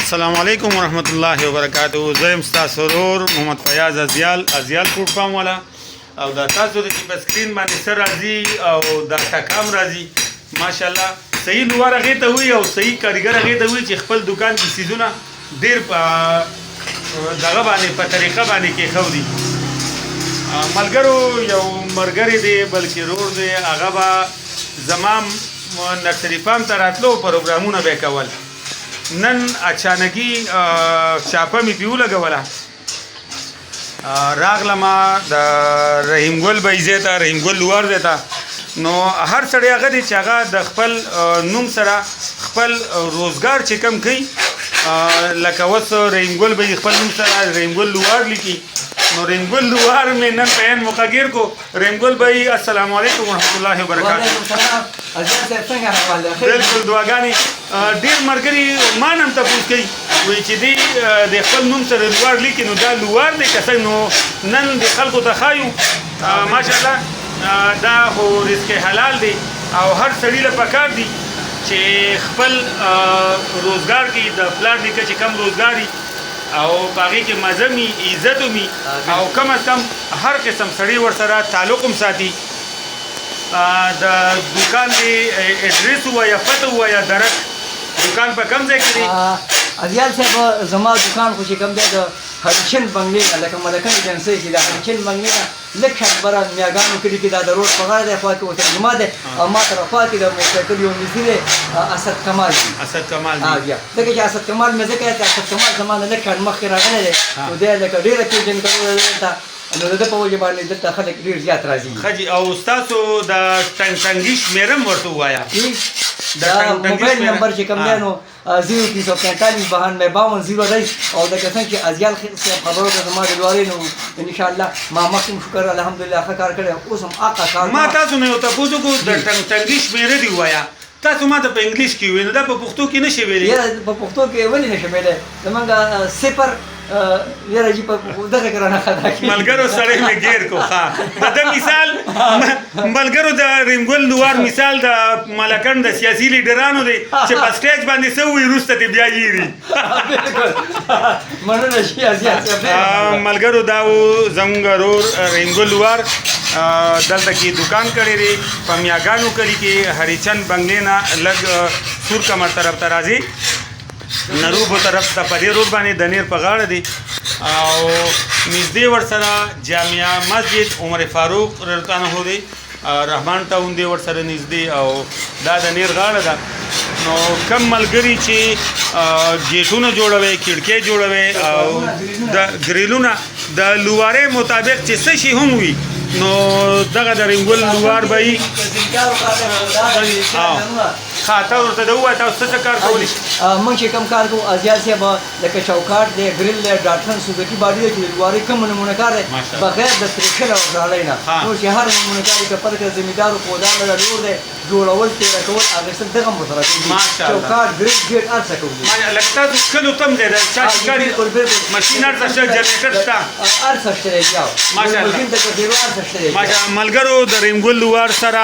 السلام علیکم ورحمت الله وبرکاتہ. زه یم ستاسو ورور محمد فیاض ازیال فوډ فارم والا او دا تاسو د چې په سکرین باندې سر راځي او دا ټکام راځي ماشاءالله صحیح لوار هغې ته وي او صحیح کاریګر هغې ته وي چې خپل دکان کې څیزونه ډېر په دغه باندې په طریقه باندې کېښودي. ملګرو یو ملګری دی بلکې ورور دی، هغه به زما نرسري فارم ته راتلو پروګرامونه به یې کول. نن اچانګي چاپه مې پې ولګوله، راغلمه د رحیم ګل بهي ځای ته، رحیم ګل لوار ځای ته. نو هر سړی هغه دی چې هغه د خپل نوم سره خپل روزګار چې کم کوي، لکه اوس رحیم ګل بهي خپل نوم سره رحیم ګل لوار لیکي. نو رحیم ګل لوار مې نن په عین موقع ګیر کو. رحیم ګل بهي السلام علیکم ورحمت الله وبرکاتہ. بالکل دعاګانې. ډېر ملګري ما نه هم تپوس کوي، وایي چې دی د خپل نوم سره لوار لیکي، نو دا لوار دی که څنګه؟ نو نن د خلکو ته ښایو ماشاءالله دا خو رزق حلال دی او هر سړي له پکار دی چې خپل روزګار کې د پلار نیکه چې کم روزګار وي او په هغې کې مزه وي، عزت وي او کم از کم هر قسم سړي ورسره تعلق هم ساتي. د دکان دی اډرس ووایه، فتح ووایه، درک دکان په کوم ځای کې دی؟ ازیال صاحب زما دکان خو چې کوم دی د هریچند بنګلې نه، لکه ملکن ایجنسۍ چې د هریچند بنګلې نه لږ شان بره میاګانو کلي کې دا د روډ په غاړه دی، خوا کې ورته جومات دی او ما طرف خوا کې د موټرسایکل یو مزدي دی اسد کمال دی. اسد کمال دی. بیا ځکه چې اسد کمال مې ځکه چې اسد کمال زما نه لږ شان مخکې راغلی دی، نو دی لکه ډېره پېژندګلوي ده دلته، نو د ده په وجه باندې دلته خلک ډېر زیات راځي. ښه جي. او ستاسو د ټنګي شمېره هم ورته ووایه. دا موبایل نمبر چې کوم دی نو 0345 92 52 دی. او د کسان چې ازیال صاحب خبرو ته زما د لوارې نو انشاءالله ما مخکې شکر الحمدلله ښه کار کړی، اوس هم آقا کار. ما تاسو نه یو تپوس وکړو د ټنګي شمېره دې ووایه. تاسو ما ته په انګلیش کې ووایي، نو دا په پښتو کې نه شي ویلی؟ یاره په پښتو کې ولې نه شم ویلی؟ زمونږ صفر یاره جي په دغه کې رانه خطا کېږي. ملګرو سړی مې ګیر کو. ښه د ده مثال ملګرو د رحیم ګل لوار مثال د ملکن د سیاسي لیډرانو دی چې په سټیج باندې څه ووایي وروسته ترې بیا یېري. مننه شي ازیات صاحب. ملګرو دا و زموږ ورور رحیم ګل لوار، دلته کې دکان کړی دی په میاګانو کلي کې، هریچند بنګلې نه لږ سور کمر طرف ته راځي، نروبو طرف ته په دې روډ باندې د نیر په غاړه دی او نږدې ورسره جامعه مسجد عمر فاروق رضی الله عنه دی، رحمان ټاون دی ورسره نږدې او دا د نیر غاړه ده. نو کم ملګري چې جیټونه جوړوي، کړکۍ جوړوي او د ګریلونه د لوارې مطابق چې څه شي هم وي، نو دغه د رحیم ګل لوار بهي ته ورته د ووایه تاسو څه کار کولی شئ؟ موږ چې کوم کار کوو ازیال صاحب لکه چوکاټ دی، ګریل دی، ډاټن سوزکي باډي دی چې د لوارې کوم نمونه کار دی بغیر د تریښل او ډالۍ نه، نور چې هر نمونه کار یې که پرکه زمیندارو پودانه د لور دی جوړول، تېره کول، اخیستل دغه هم ورسره کوي. چوکاټ ګریل ګیټ هر څه کوي. لکه تاسو ښکلو ته هم دی د چا چې کار ماشین هر څه شته، جنریټر شته، هر څه شته دی. ماشین ته کډېرو هر څه شته دی. ملګرو د رحیم ګل لوار سره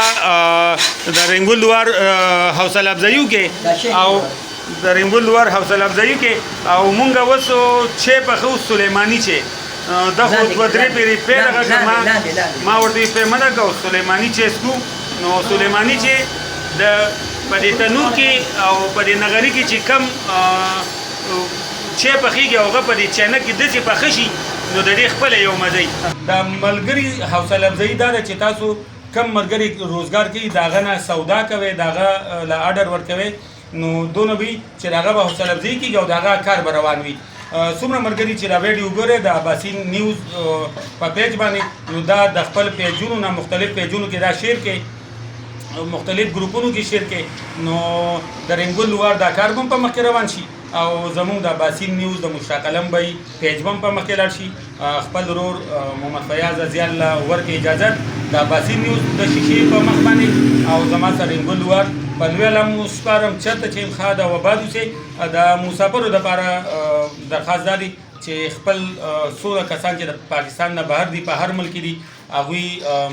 د رحیم ګل لوار حوصله افزایي وکړئ او د رحیم ګل لوار حوصله افزایي وکړئ او مونږ اوس چې پخو سلیماني چې دا خو دوه درې پیرې پیغه که ما ورته یې پیمنه کو سلیماني چې اسکو. نو سلیماني چې د په دې تنور کې او په دې نغري کې چې کم چې پخېږي هغه په دې چاینک کې داسې پخه شي، نو د دې خپله یو مزه. د ملګري حوصله افزایي دا ده چې تاسو کم ملګري روزګار کوي، د هغه نه سودا کوئ، د هغه له اډر ورکوئ، نو دونه وي چې د هغه به حوصله افزایي کېږي او د هغه کار به روان وي. څومره ملګري چې دا ویډیو ګورئ د اباسین نیوز په پیج باندې، نو دا د خپل پیجونو نه مختلف پیجونو کې دا شیر کړئ، مختلف ګروپونو کې شیر کړئ، نو د رحیم ګل لوار دا کار به هم په مخکې روان شي او زمونږ د اباسین نیوز د مشتاق علم بهي پیج به هم په مخکې لاړ شي. خپل ورور محمد فیاض ازیال ورکړي اجازت د اباسین نیوز د شیشې په مخ باندې او زما سره رحیم ګل لوار په لوی علم سپارم چېرته چې ښاد او آباد اوسئ. د مسافرو دپاره درخواست دا دی چې خپل څومره کسان چې د پاکستان نه بهر دي، په هر ملک دي، هغوی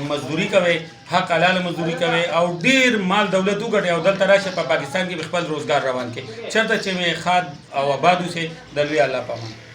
مزدوري کوي حق حلال مزدوري کوي او ډیر مال دولت وګټي او دلته راشي په پاکستان کې خپل روزګار روان کړي چېرته چې مې خاد او آباد اوسې د لوی الله په امان